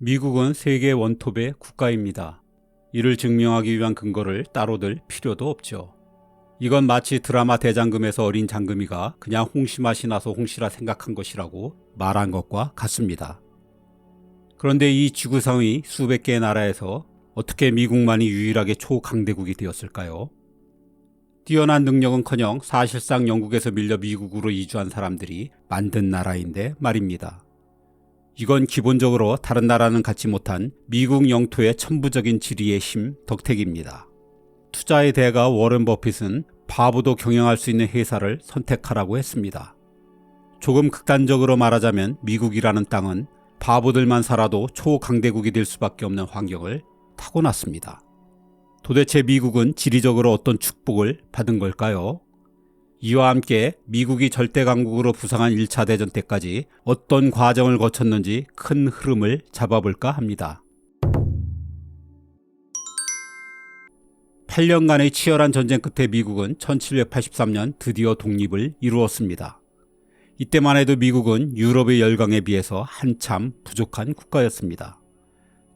미국은 세계 원톱의 국가입니다. 이를 증명하기 위한 근거를 따로 들 필요도 없죠. 이건 마치 드라마 대장금에서 어린 장금이가 그냥 홍시맛이 나서 홍시라 생각한 것이라고 말한 것과 같습니다. 그런데 이 지구상의 수백 개의 나라에서 어떻게 미국만이 유일하게 초강대국이 되었을까요? 뛰어난 능력은커녕 사실상 영국에서 밀려 미국으로 이주한 사람들이 만든 나라인데 말입니다. 이건 기본적으로 다른 나라는 갖지 못한 미국 영토의 천부적인 지리의 힘 덕택입니다. 투자의 대가 워런 버핏은 바보도 경영할 수 있는 회사를 선택하라고 했습니다. 조금 극단적으로 말하자면 미국이라는 땅은 바보들만 살아도 초강대국이 될 수밖에 없는 환경을 타고났습니다. 도대체 미국은 지리적으로 어떤 축복을 받은 걸까요? 이와 함께 미국이 절대강국으로 부상한 1차 대전 때까지 어떤 과정을 거쳤는지 큰 흐름을 잡아볼까 합니다. 8년간의 치열한 전쟁 끝에 미국은 1783년 드디어 독립을 이루었습니다. 이때만 해도 미국은 유럽의 열강에 비해서 한참 부족한 국가였습니다.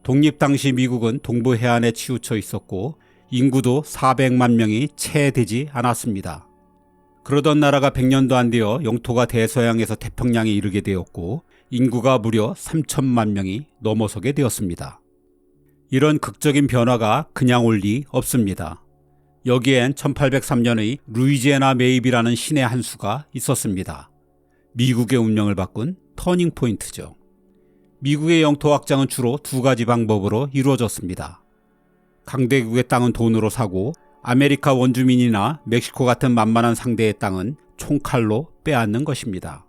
독립 당시 미국은 동부 해안에 치우쳐 있었고 인구도 400만 명이 채 되지 않았습니다. 그러던 나라가 100년도 안 되어 영토가 대서양에서 태평양에 이르게 되었고 인구가 무려 3천만 명이 넘어서게 되었습니다. 이런 극적인 변화가 그냥 올 리 없습니다. 여기엔 1803년의 루이지애나 매입이라는 신의 한 수가 있었습니다. 미국의 운명을 바꾼 터닝 포인트죠. 미국의 영토 확장은 주로 두 가지 방법으로 이루어졌습니다. 강대국의 땅은 돈으로 사고 아메리카 원주민이나 멕시코 같은 만만한 상대의 땅은 총칼로 빼앗는 것입니다.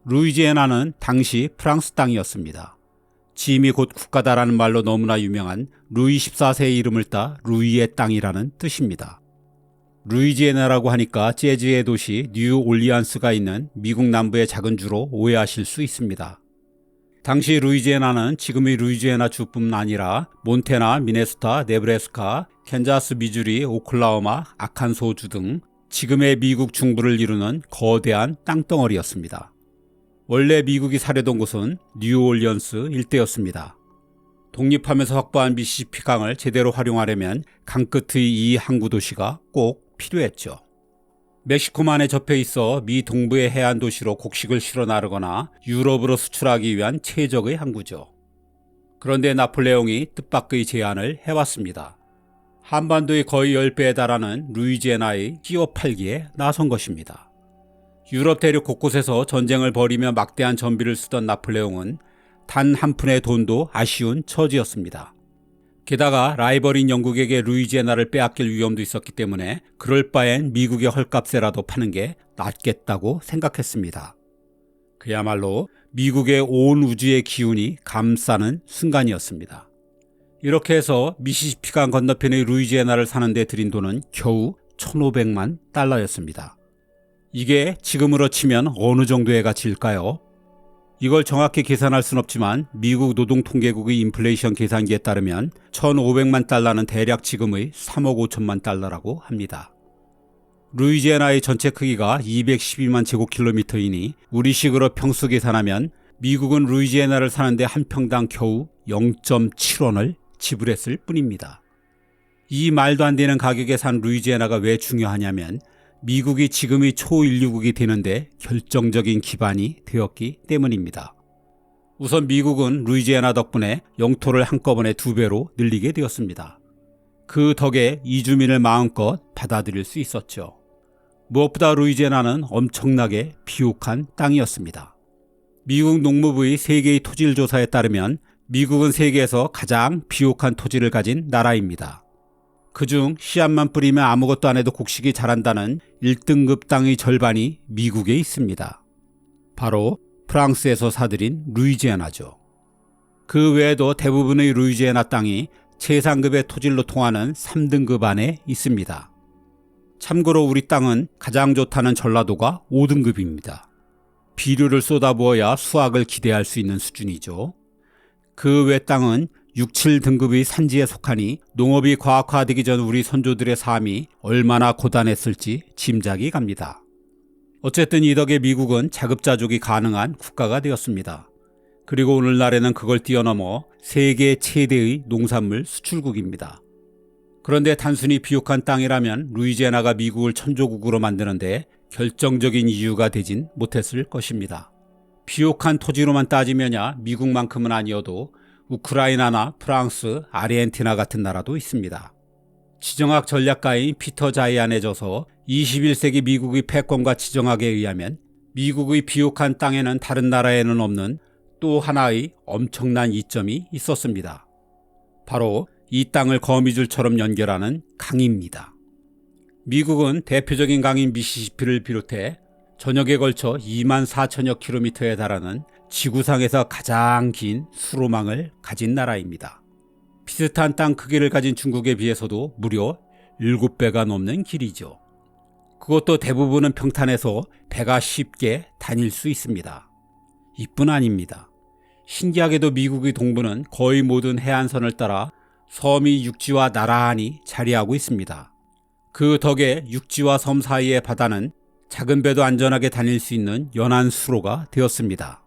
루이지애나는 당시 프랑스 땅이었습니다. 짐이 곧 국가다라는 말로 너무나 유명한 루이 14세의 이름을 따 루이의 땅이라는 뜻입니다. 루이지애나라고 하니까 재즈의 도시 뉴올리안스가 있는 미국 남부의 작은 주로 오해하실 수 있습니다. 당시 루이지애나는 지금의 루이지애나 주뿐 아니라 몬태나, 미네소타, 네브래스카, 캔자스, 미주리, 오클라호마, 아칸소주 등 지금의 미국 중부를 이루는 거대한 땅덩어리였습니다. 원래 미국이 사려던 곳은 뉴올리언스 일대였습니다. 독립하면서 확보한 미시시피 강을 제대로 활용하려면 강 끝의 이 항구 도시가 꼭 필요했죠. 멕시코만에 접해 있어 미 동부의 해안 도시로 곡식을 실어 나르거나 유럽으로 수출하기 위한 최적의 항구죠. 그런데 나폴레옹이 뜻밖의 제안을 해왔습니다. 한반도의 거의 10배에 달하는 루이지애나의 끼워 팔기에 나선 것입니다. 유럽 대륙 곳곳에서 전쟁을 벌이며 막대한 전비를 쓰던 나폴레옹은 단 한 푼의 돈도 아쉬운 처지였습니다. 게다가 라이벌인 영국에게 루이지애나를 빼앗길 위험도 있었기 때문에 그럴 바엔 미국의 헐값에라도 파는 게 낫겠다고 생각했습니다. 그야말로 미국의 온 우주의 기운이 감싸는 순간이었습니다. 이렇게 해서 미시시피강 건너편의 루이지애나를 사는 데 들인 돈은 겨우 1,500만 달러였습니다. 이게 지금으로 치면 어느 정도의 가치일까요? 이걸 정확히 계산할 순 없지만 미국 노동통계국의 인플레이션 계산기에 따르면 1,500만 달러는 대략 지금의 3억 5천만 달러라고 합니다. 루이지애나의 전체 크기가 212만 제곱킬로미터이니 우리식으로 평수 계산하면 미국은 루이지애나를 사는데 한 평당 겨우 0.7원을 지불했을 뿐입니다. 이 말도 안 되는 가격에 산 루이지애나가 왜 중요하냐면 미국이 지금의 초인류국이 되는데 결정적인 기반이 되었기 때문입니다. 우선 미국은 루이지애나 덕분에 영토를 한꺼번에 2배로 늘리게 되었습니다. 그 덕에 이주민을 마음껏 받아들일 수 있었죠. 무엇보다 루이지애나는 엄청나게 비옥한 땅이었습니다. 미국 농무부의 세계의 토질 조사에 따르면 미국은 세계에서 가장 비옥한 토지를 가진 나라입니다. 그중 씨앗만 뿌리면 아무것도 안 해도 곡식이 자란다는 1등급 땅의 절반이 미국에 있습니다. 바로 프랑스에서 사들인 루이지애나죠. 그 외에도 대부분의 루이지애나 땅이 최상급의 토질로 통하는 3등급 안에 있습니다. 참고로 우리 땅은 가장 좋다는 전라도가 5등급입니다. 비료를 쏟아부어야 수확을 기대할 수 있는 수준이죠. 그 외 땅은 6, 7등급의 산지에 속하니 농업이 과학화되기 전 우리 선조들의 삶이 얼마나 고단했을지 짐작이 갑니다. 어쨌든 이 덕에 미국은 자급자족이 가능한 국가가 되었습니다. 그리고 오늘날에는 그걸 뛰어넘어 세계 최대의 농산물 수출국입니다. 그런데 단순히 비옥한 땅이라면 루이지애나가 미국을 천조국으로 만드는데 결정적인 이유가 되진 못했을 것입니다. 비옥한 토지로만 따지면야 미국만큼은 아니어도 우크라이나나 프랑스, 아르헨티나 같은 나라도 있습니다. 지정학 전략가인 피터 자이안에 져서 21세기 미국의 패권과 지정학에 의하면 미국의 비옥한 땅에는 다른 나라에는 없는 또 하나의 엄청난 이점이 있었습니다. 바로 이 땅을 거미줄처럼 연결하는 강입니다. 미국은 대표적인 강인 미시시피를 비롯해 전역에 걸쳐 2만 4천여 킬로미터에 달하는 지구상에서 가장 긴 수로망을 가진 나라입니다. 비슷한 땅 크기를 가진 중국에 비해서도 무려 7배가 넘는 길이죠. 그것도 대부분은 평탄해서 배가 쉽게 다닐 수 있습니다. 이뿐 아닙니다. 신기하게도 미국의 동부는 거의 모든 해안선을 따라 섬이 육지와 나란히 자리하고 있습니다. 그 덕에 육지와 섬 사이의 바다는 작은 배도 안전하게 다닐 수 있는 연안 수로가 되었습니다.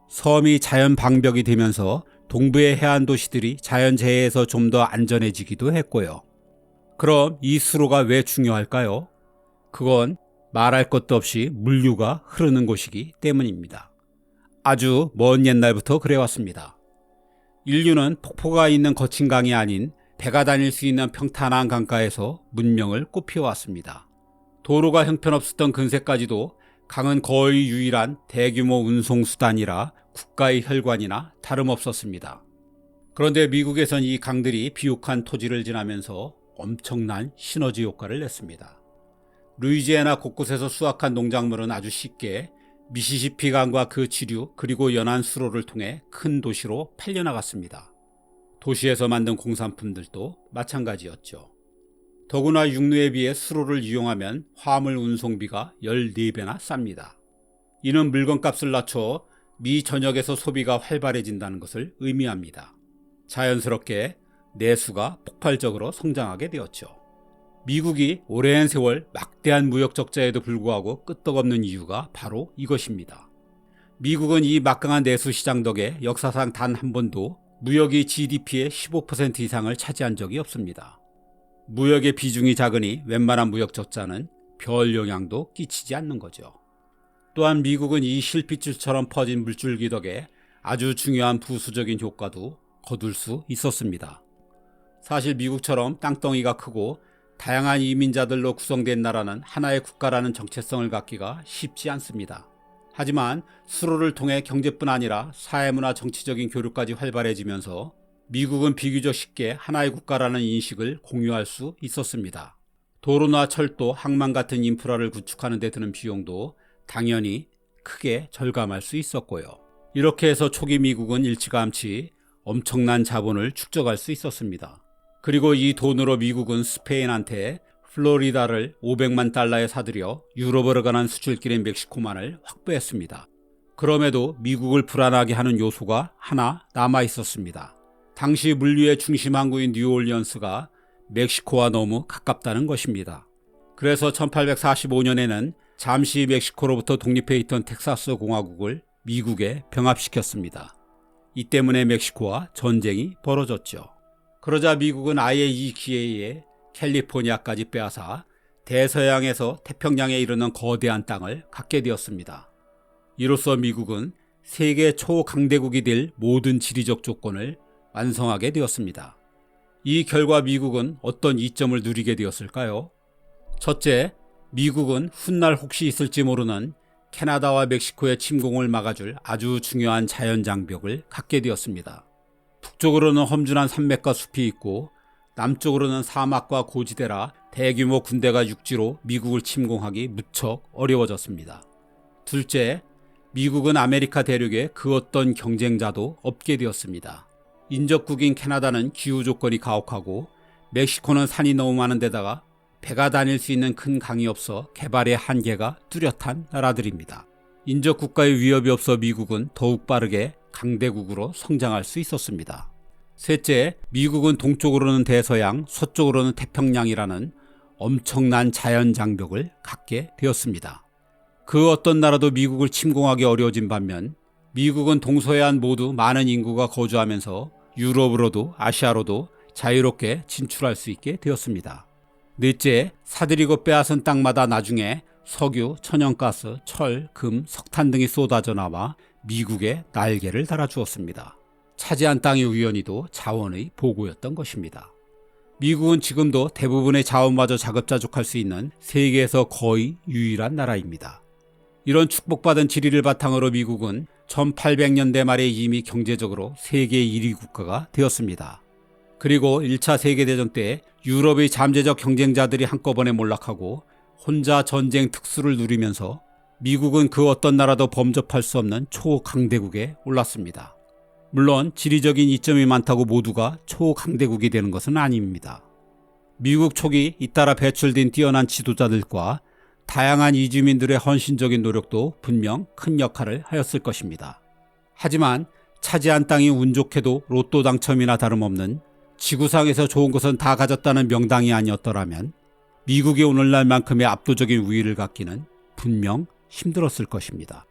섬이 자연 방벽이 되면서 동부의 해안 도시들이 자연재해에서 좀 더 안전해지기도 했고요. 그럼 이 수로가 왜 중요할까요? 그건 말할 것도 없이 물류가 흐르는 곳이기 때문입니다. 아주 먼 옛날부터 그래왔습니다. 인류는 폭포가 있는 거친 강이 아닌 배가 다닐 수 있는 평탄한 강가에서 문명을 꽃피워왔습니다. 도로가 형편없었던 근세까지도 강은 거의 유일한 대규모 운송수단이라 국가의 혈관이나 다름없었습니다. 그런데 미국에선 이 강들이 비옥한 토지를 지나면서 엄청난 시너지 효과를 냈습니다. 루이지애나 곳곳에서 수확한 농작물은 아주 쉽게 미시시피 강과 그 지류 그리고 연안 수로를 통해 큰 도시로 팔려나갔습니다. 도시에서 만든 공산품들도 마찬가지였죠. 더구나 육로에 비해 수로를 이용하면 화물 운송비가 14배나 쌉니다. 이는 물건값을 낮춰 미 전역에서 소비가 활발해진다는 것을 의미합니다. 자연스럽게 내수가 폭발적으로 성장하게 되었죠. 미국이 오랜 세월 막대한 무역 적자에도 불구하고 끄떡없는 이유가 바로 이것입니다. 미국은 이 막강한 내수 시장 덕에 역사상 단 한 번도 무역이 GDP의 15% 이상을 차지한 적이 없습니다. 무역의 비중이 작으니 웬만한 무역 적자는 별 영향도 끼치지 않는 거죠. 또한 미국은 이 실핏줄처럼 퍼진 물줄기 덕에 아주 중요한 부수적인 효과도 거둘 수 있었습니다. 사실 미국처럼 땅덩이가 크고 다양한 이민자들로 구성된 나라는 하나의 국가라는 정체성을 갖기가 쉽지 않습니다. 하지만 수로를 통해 경제뿐 아니라 사회문화 정치적인 교류까지 활발해지면서 미국은 비교적 쉽게 하나의 국가라는 인식을 공유할 수 있었습니다. 도로나 철도, 항만 같은 인프라를 구축하는 데 드는 비용도 당연히 크게 절감할 수 있었고요. 이렇게 해서 초기 미국은 일찌감치 엄청난 자본을 축적할 수 있었습니다. 그리고 이 돈으로 미국은 스페인한테 플로리다를 500만 달러에 사들여 유럽으로 가는 수출길인 멕시코만을 확보했습니다. 그럼에도 미국을 불안하게 하는 요소가 하나 남아 있었습니다. 당시 물류의 중심 항구인 뉴올리언스가 멕시코와 너무 가깝다는 것입니다. 그래서 1845년에는 잠시 멕시코로부터 독립해 있던 텍사스 공화국을 미국에 병합시켰습니다. 이 때문에 멕시코와 전쟁이 벌어졌죠. 그러자 미국은 아예 이 기회에 캘리포니아까지 빼앗아 대서양에서 태평양에 이르는 거대한 땅을 갖게 되었습니다. 이로써 미국은 세계 초강대국이 될 모든 지리적 조건을 완성하게 되었습니다. 이 결과 미국은 어떤 이점을 누리게 되었을까요? 첫째, 미국은 훗날 혹시 있을지 모르는 캐나다와 멕시코의 침공을 막아줄 아주 중요한 자연장벽을 갖게 되었습니다. 북쪽으로는 험준한 산맥과 숲이 있고 남쪽으로는 사막과 고지대라 대규모 군대가 육지로 미국을 침공하기 무척 어려워졌습니다. 둘째, 미국은 아메리카 대륙에 그 어떤 경쟁자도 없게 되었습니다. 인접국인 캐나다는 기후 조건이 가혹하고 멕시코는 산이 너무 많은 데다가 배가 다닐 수 있는 큰 강이 없어 개발의 한계가 뚜렷한 나라들입니다. 인접 국가의 위협이 없어 미국은 더욱 빠르게 강대국으로 성장할 수 있었습니다. 셋째, 미국은 동쪽으로는 대서양, 서쪽으로는 태평양이라는 엄청난 자연 장벽을 갖게 되었습니다. 그 어떤 나라도 미국을 침공하기 어려워진 반면 미국은 동서해안 모두 많은 인구가 거주하면서 유럽으로도 아시아로도 자유롭게 진출할 수 있게 되었습니다. 넷째, 사들이고 빼앗은 땅마다 나중에 석유, 천연가스, 철, 금, 석탄 등이 쏟아져 나와 미국에 날개를 달아주었습니다. 차지한 땅의 우연히도 자원의 보고였던 것입니다. 미국은 지금도 대부분의 자원마저 자급자족할 수 있는 세계에서 거의 유일한 나라입니다. 이런 축복받은 지리를 바탕으로 미국은 1800년대 말에 이미 경제적으로 세계 1위 국가가 되었습니다. 그리고 1차 세계대전 때 유럽의 잠재적 경쟁자들이 한꺼번에 몰락하고 혼자 전쟁 특수를 누리면서 미국은 그 어떤 나라도 범접할 수 없는 초강대국에 올랐습니다. 물론 지리적인 이점이 많다고 모두가 초강대국이 되는 것은 아닙니다. 미국 초기 잇따라 배출된 뛰어난 지도자들과 다양한 이주민들의 헌신적인 노력도 분명 큰 역할을 하였을 것입니다. 하지만 차지한 땅이 운 좋게도 로또 당첨이나 다름없는 지구상에서 좋은 것은 다 가졌다는 명당이 아니었더라면 미국이 오늘날만큼의 압도적인 우위를 갖기는 분명 힘들었을 것입니다.